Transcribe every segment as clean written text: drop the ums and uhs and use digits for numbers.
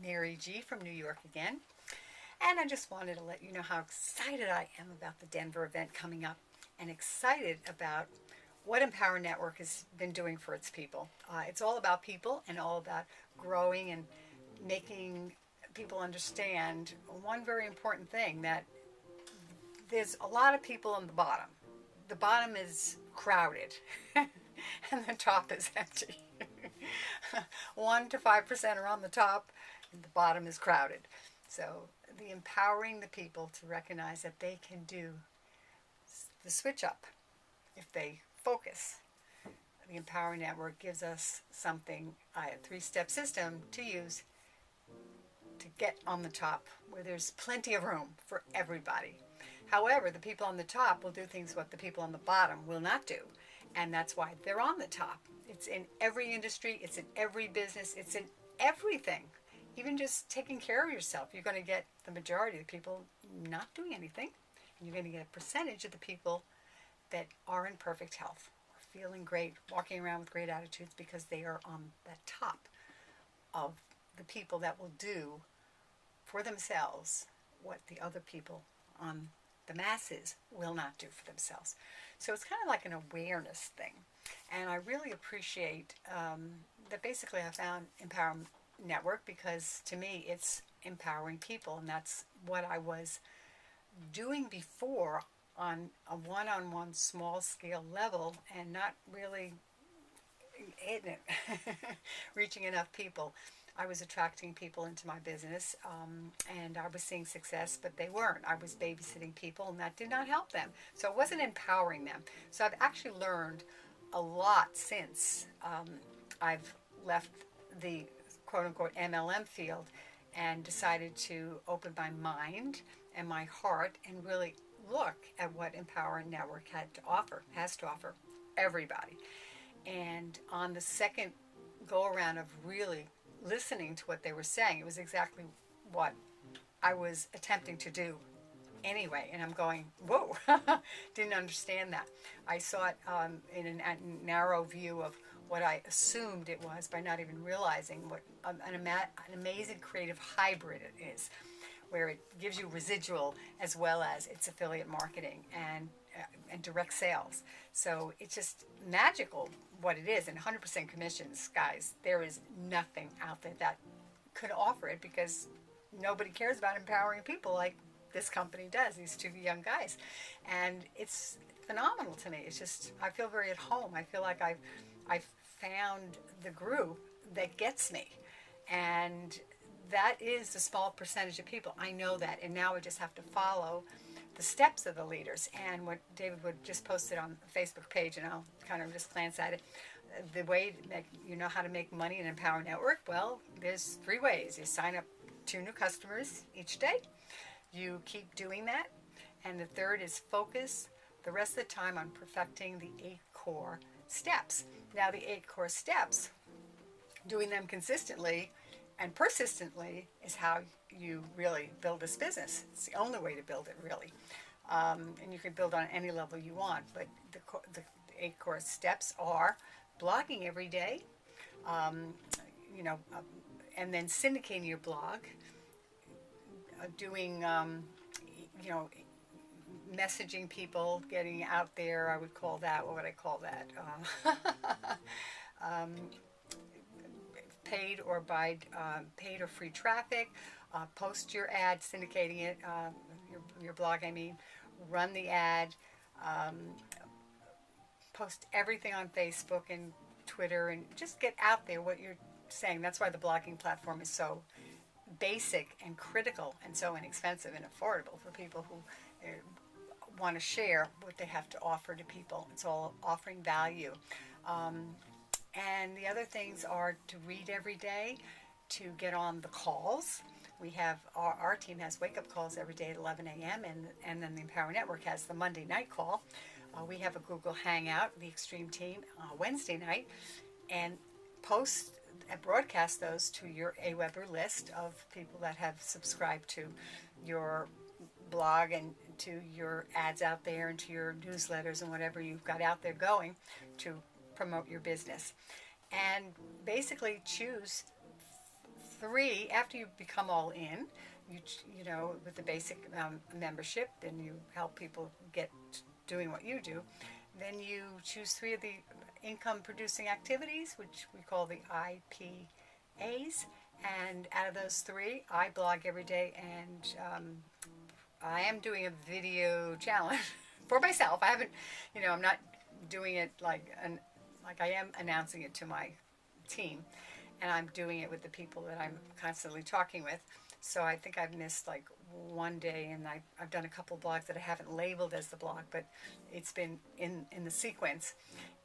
Mary G from New York again. And I just wanted to let you know how excited I am about the Denver event coming up and excited about what Empower Network has been doing for its people. It's all about people and all about growing and making people understand one very important thing, that there's a lot of people on the bottom. The bottom is crowded and the top is empty. 1 to 5% are on the top and the bottom is crowded. So the empowering the people to recognize that they can do the switch up if they focus. The Empower Network gives us something, a 3-step system to use to get on the top where there's plenty of room for everybody. However, the people on the top will do things what the people on the bottom will not do. And that's why they're on the top. It's in every industry, it's in every business, it's in everything. Even just taking care of yourself, you're going to get the majority of the people not doing anything. And you're going to get a percentage of the people that are in perfect health, feeling great, walking around with great attitudes, because they are on the top of the people that will do for themselves what the other people on the masses will not do for themselves. So it's kind of like an awareness thing. And I really appreciate that basically I found Empower Network because to me it's empowering people, and that's what I was doing before on a one-on-one small scale level and not really hitting it, reaching enough people. I was attracting people into my business and I was seeing success, but they weren't. I was babysitting people and that did not help them. So it wasn't empowering them. So I've actually learned a lot since I've left the quote-unquote MLM field and decided to open my mind and my heart and really look at what Empower Network has to offer everybody. And on the second go around of really listening to what they were saying, it was exactly what I was attempting to do anyway. And I'm going, whoa, didn't understand that. I saw it in a narrow view of what I assumed it was by not even realizing what an amazing creative hybrid it is, where it gives you residual as well as its affiliate marketing and direct sales. So it's just magical what it is, and 100% commissions, guys. There is nothing out there that could offer it because nobody cares about empowering people like this company does, these two young guys. And it's phenomenal to me. It's just, I feel very at home. I feel like I've found the group that gets me. And that is the small percentage of people. I know that. And now I just have to follow the steps of the leaders. And what David Wood just posted on the Facebook page, and I'll kind of just glance at it, the way to make, you know how to make money in Empower Network? Well, there's 3 ways. You sign up 2 new customers each day. You keep doing that. And the third is focus the rest of the time on perfecting the 8 core steps. Now, the 8 core steps, doing them consistently and persistently is how you really build this business. It's the only way to build it, really. And you can build on any level you want, but the 8 core steps are blogging every day, and then syndicating your blog, doing, messaging people, getting out there. I would call that, what would I call that? Paid or free traffic, post your ad, syndicating it, your blog, run the ad, post everything on Facebook and Twitter, and just get out there what you're saying. That's why the blogging platform is so basic and critical and so inexpensive and affordable for people who want to share what they have to offer to people. It's all offering value. And the other things are to read every day, to get on the calls. We have, our team has wake-up calls every day at 11 a.m. And then the Empower Network has the Monday night call. We have a Google Hangout, the Extreme Team, Wednesday night, and broadcast those to your AWeber list of people that have subscribed to your blog and to your ads out there and to your newsletters and whatever you've got out there going to promote your business. And basically choose 3, after you become all in, you know, with the basic membership, and you help people get doing what you do, then you choose 3 of the income producing activities, which we call the IPAs. And out of those 3, I blog every day, and I am doing a video challenge for myself. I haven't, you know, I'm not doing it like I am announcing it to my team, and I'm doing it with the people that I'm constantly talking with. So I think I've missed like one day, and I've done a couple blogs that I haven't labeled as the blog, but it's been in the sequence.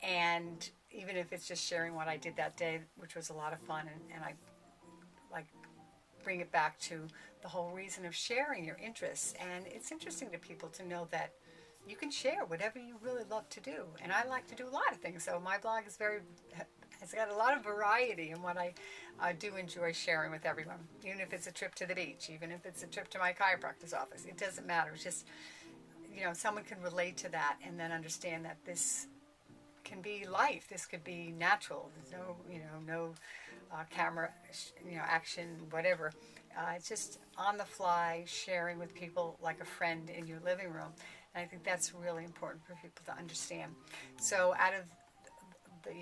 And even if it's just sharing what I did that day, which was a lot of fun, and I like bring it back to the whole reason of sharing your interests. And it's interesting to people to know that you can share whatever you really love to do. And I like to do a lot of things, so my blog is it's got a lot of variety in what I do enjoy sharing with everyone. Even if it's a trip to the beach, even if it's a trip to my chiropractor's office, it doesn't matter. It's just, you know, someone can relate to that and then understand that this can be life. This could be natural. There's no, you know, no camera, you know, action, whatever. It's just on the fly, sharing with people like a friend in your living room. And I think that's really important for people to understand. So out of the,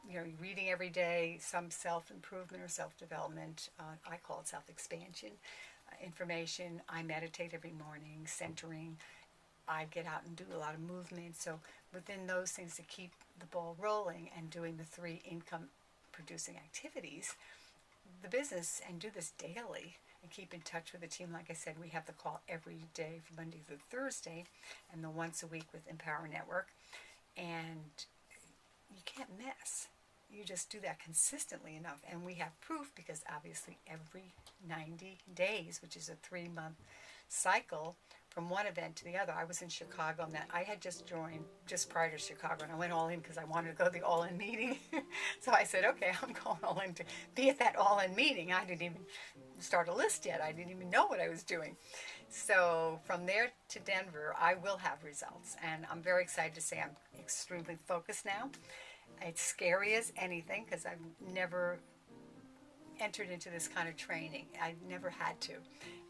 you know, reading every day, some self-improvement or self-development, I call it self-expansion, information. I meditate every morning, centering. I get out and do a lot of movement. So within those things to keep the ball rolling and doing the 3 income producing activities, the business, and do this daily and keep in touch with the team. Like I said, we have the call every day from Monday through Thursday, and the once a week with Empower Network. And you can't miss. You just do that consistently enough. And we have proof, because obviously every 90 days, which is a 3-month cycle, from one event to the other. I was in Chicago, and that I had just joined just prior to Chicago, and I went all in because I wanted to go to the all-in meeting. So I said, okay, I'm going all in to be at that all-in meeting. I didn't even start a list yet. I didn't even know what I was doing. So from there to Denver, I will have results, and I'm very excited to say I'm extremely focused now. It's scary as anything, because I've never entered into this kind of training. I never had to.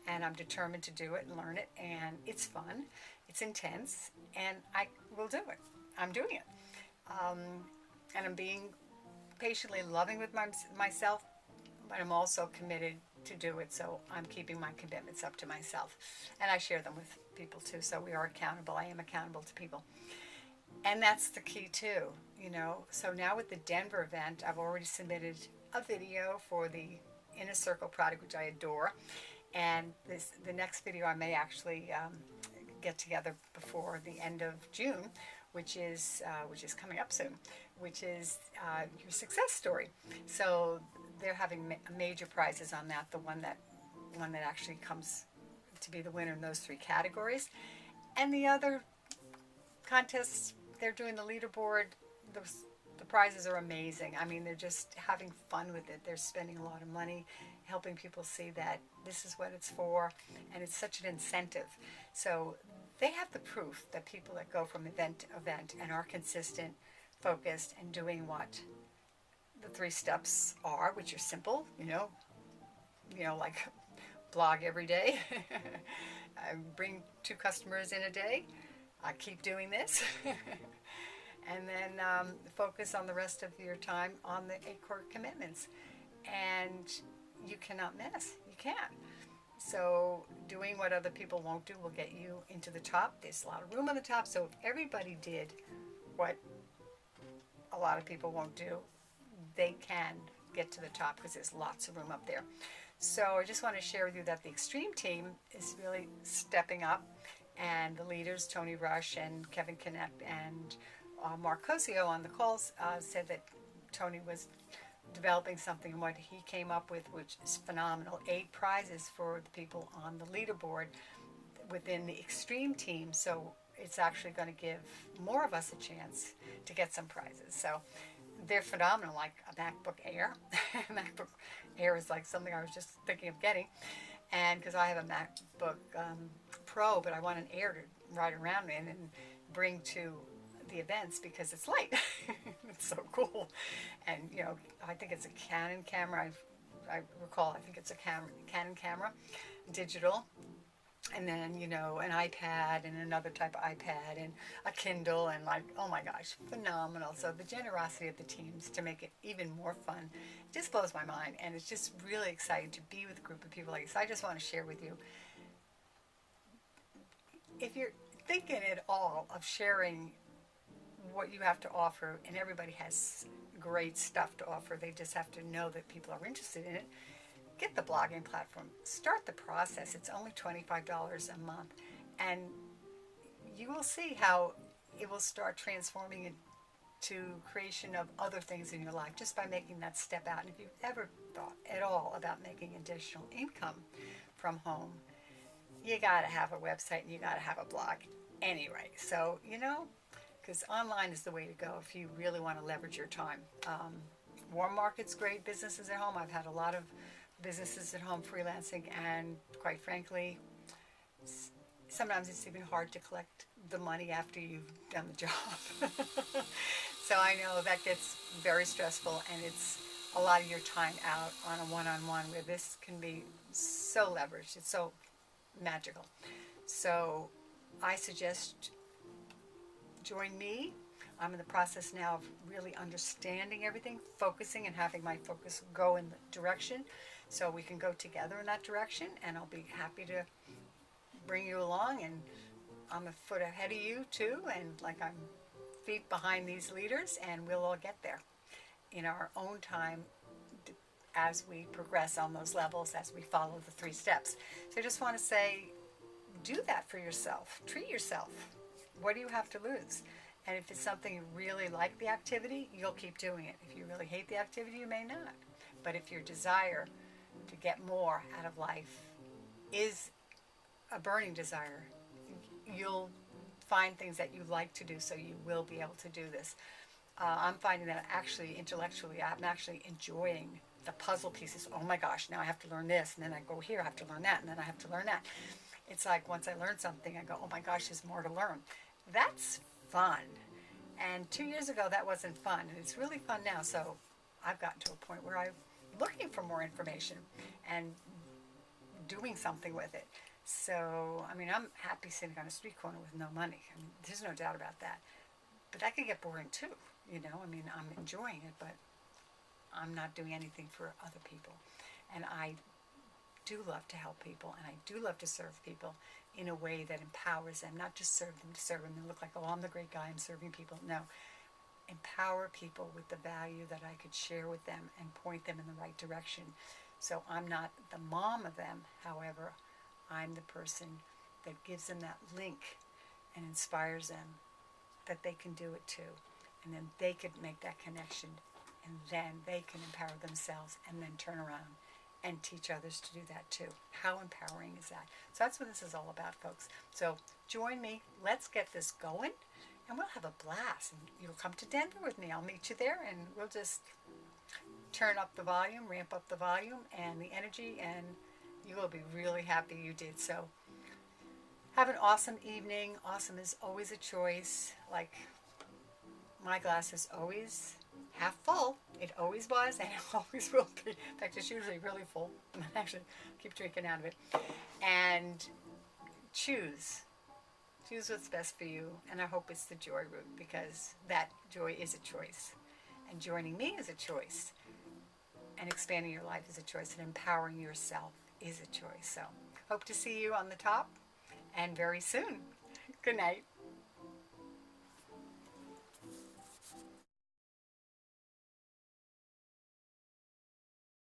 And I'm determined to do it and learn it. And it's fun. It's intense. And I will do it. I'm doing it. And I'm being patiently loving with myself, but I'm also committed to do it. So I'm keeping my commitments up to myself. And I share them with people too. So we are accountable. I am accountable to people. And that's the key too, you know. So now with the Denver event, I've already submitted a video for the Inner Circle product, which I adore. And the next video I may actually get together before the end of June, which is coming up soon, which is your success story. So they're having major prizes on that. The one that actually comes to be the winner in those 3 categories, and the other contests, they're doing the leaderboard. The prizes are amazing. I mean, they're just having fun with it. They're spending a lot of money helping people see that this is what it's for, and it's such an incentive. So they have the proof that people that go from event to event and are consistent, focused, and doing what the 3 steps are, which are simple, you know, like blog every day, I bring 2 customers in a day, I keep doing this, and then focus on the rest of your time on the 8 core commitments. And you cannot miss. You can't. So doing what other people won't do will get you into the top. There's a lot of room on the top. So if everybody did what a lot of people won't do, they can get to the top, because there's lots of room up there. So I just want to share with you that the Extreme team is really stepping up, and the leaders, Tony Rush and Kevin Connect and Mark Cosio on the calls said that Tony was developing something, what he came up with, which is phenomenal. 8 prizes for the people on the leaderboard within the Extreme team. So it's actually going to give more of us a chance to get some prizes. So they're phenomenal, like a MacBook Air. MacBook Air is like something I was just thinking of getting. And because I have a MacBook Pro, but I want an Air to ride around in and bring to the events, because it's light. It's so cool. And you know, I think it's a Canon camera. I recall, I think it's a Canon camera, digital, and then an iPad and another type of iPad and a Kindle, and like, oh my gosh, phenomenal. So the generosity of the teams to make it even more fun just blows my mind, and it's just really exciting to be with a group of people like this. I just want to share with you, if you're thinking at all of sharing what you have to offer, and everybody has great stuff to offer, they just have to know that people are interested in it. Get the blogging platform. Start the process. It's only $25 a month. And you will see how it will start transforming into creation of other things in your life just by making that step out. And if you've ever thought at all about making additional income from home, you got to have a website and you got to have a blog anyway. So, because online is the way to go if you really want to leverage your time. Warm market's great. Businesses at home. I've had a lot of businesses at home freelancing, and quite frankly, sometimes it's even hard to collect the money after you've done the job. So I know that gets very stressful, and it's a lot of your time out on a one-on-one, where this can be so leveraged. It's so magical. So I suggest join me. I'm in the process now of really understanding everything, focusing, and having my focus go in the direction so we can go together in that direction, and I'll be happy to bring you along, and I'm a foot ahead of you too, and like I'm feet behind these leaders, and we'll all get there in our own time as we progress on those levels, as we follow the 3 steps. So I just want to say, do that for yourself. Treat yourself. What do you have to lose? And if it's something you really like the activity, you'll keep doing it. If you really hate the activity, you may not. But if your desire to get more out of life is a burning desire, you'll find things that you like to do, so you will be able to do this. I'm finding that actually intellectually, I'm actually enjoying the puzzle pieces. Oh my gosh, now I have to learn this, and then I go here, I have to learn that, and then I have to learn that. It's like once I learn something, I go, oh my gosh, there's more to learn. That's fun. And 2 years ago, that wasn't fun, and it's really fun now. So I've gotten to a point where I'm looking for more information and doing something with it. So, I mean, I'm happy sitting on a street corner with no money. I mean, there's no doubt about that. But that can get boring too, I mean, I'm enjoying it, but I'm not doing anything for other people. And I do love to help people, and I do love to serve people in a way that empowers them, not just serve them to serve them and look like, oh, I'm the great guy, I'm serving people. No, empower people with the value that I could share with them and point them in the right direction. So I'm not the mom of them, however, I'm the person that gives them that link and inspires them that they can do it too. And then they could make that connection, and then they can empower themselves and then turn around and teach others to do that too. How empowering is that? So that's what this is all about, folks. So join me. Let's get this going, and we'll have a blast. And you'll come to Denver with me. I'll meet you there, and we'll just turn up the volume, ramp up the volume and the energy, and you will be really happy you did. So have an awesome evening. Awesome is always a choice. Like, my glass is always half full. It always was, and it always will be. In fact, it's usually really full. I actually keep drinking out of it. And choose what's best for you, and I hope it's the joy route, because that joy is a choice, and joining me is a choice, and expanding your life is a choice, and empowering yourself is a choice. So hope to see you on the top, and very soon. Good night.